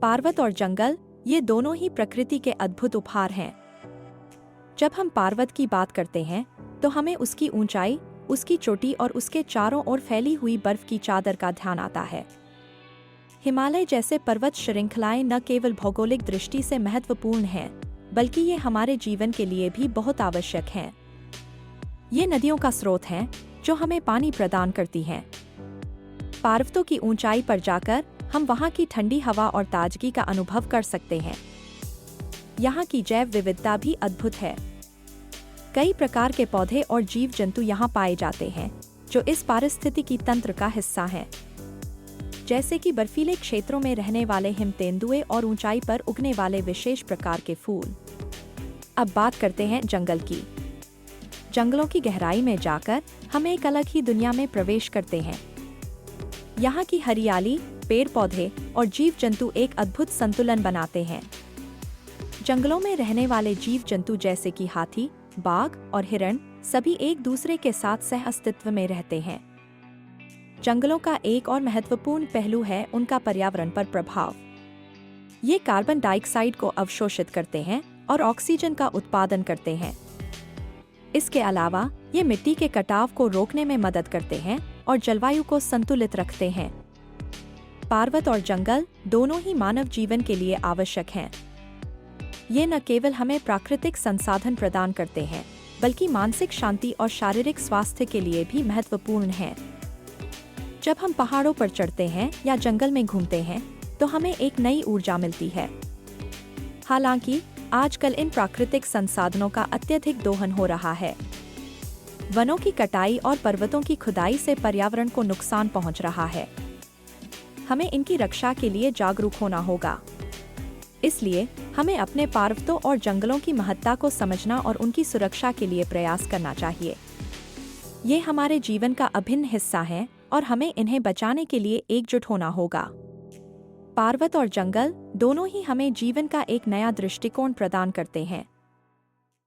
पर्वत और जंगल, ये दोनों ही प्रकृति के अद्भुत उपहार हैं। जब हम पर्वत की बात करते हैं तो हमें उसकी ऊंचाई, उसकी चोटी और उसके चारों ओर फैली हुई बर्फ की चादर का ध्यान आता है। हिमालय जैसे पर्वत श्रृंखलाएं न केवल भौगोलिक दृष्टि से महत्वपूर्ण हैं, बल्कि ये हमारे जीवन के लिए भी बहुत आवश्यक हैं। ये नदियों का स्रोत हैं जो हमें पानी प्रदान करती हैं। पर्वतों की ऊंचाई पर जाकर हम वहाँ की ठंडी हवा और ताजगी का अनुभव कर सकते हैं। यहाँ की जैव विविधता भी अद्भुत है। कई प्रकार के पौधे और जीव जंतु यहाँ पाए जाते हैं जो इस पारिस्थितिकी तंत्र का हिस्सा हैं, जैसे कि बर्फीले क्षेत्रों में रहने वाले हिम तेंदुए और ऊंचाई पर उगने वाले विशेष प्रकार के फूल। अब बात करते हैं जंगल की। जंगलों की गहराई में जाकर हम एक अलग ही दुनिया में प्रवेश करते हैं। यहाँ की हरियाली, पेड़ पौधे और जीव जंतु एक अद्भुत संतुलन बनाते हैं। जंगलों में रहने वाले जीव जंतु जैसे कि हाथी, बाघ और हिरण सभी एक दूसरे के साथ सह अस्तित्व में रहते हैं। जंगलों का एक और महत्वपूर्ण पहलू है उनका पर्यावरण पर प्रभाव। ये कार्बन डाइऑक्साइड को अवशोषित करते हैं और ऑक्सीजन का उत्पादन करते हैं। इसके अलावा ये मिट्टी के कटाव को रोकने में मदद करते हैं और जलवायु को संतुलित रखते हैं। पर्वत और जंगल दोनों ही मानव जीवन के लिए आवश्यक हैं। ये न केवल हमें प्राकृतिक संसाधन प्रदान करते हैं, बल्कि मानसिक शांति और शारीरिक स्वास्थ्य के लिए भी महत्वपूर्ण हैं। जब हम पहाड़ों पर चढ़ते हैं या जंगल में घूमते हैं तो हमें एक नई ऊर्जा मिलती है। हालांकि आजकल इन प्राकृतिक संसाधनों का अत्यधिक दोहन हो रहा है। वनों की कटाई और पर्वतों की खुदाई से पर्यावरण को नुकसान पहुंच रहा है। हमें इनकी रक्षा के लिए जागरूक होना होगा। इसलिए हमें अपने पर्वतों और जंगलों की महत्ता को समझना और उनकी सुरक्षा के लिए प्रयास करना चाहिए। ये हमारे जीवन का अभिन्न हिस्सा है और हमें इन्हें बचाने के लिए एकजुट होना होगा। पर्वत और जंगल दोनों ही हमें जीवन का एक नया दृष्टिकोण प्रदान करते हैं।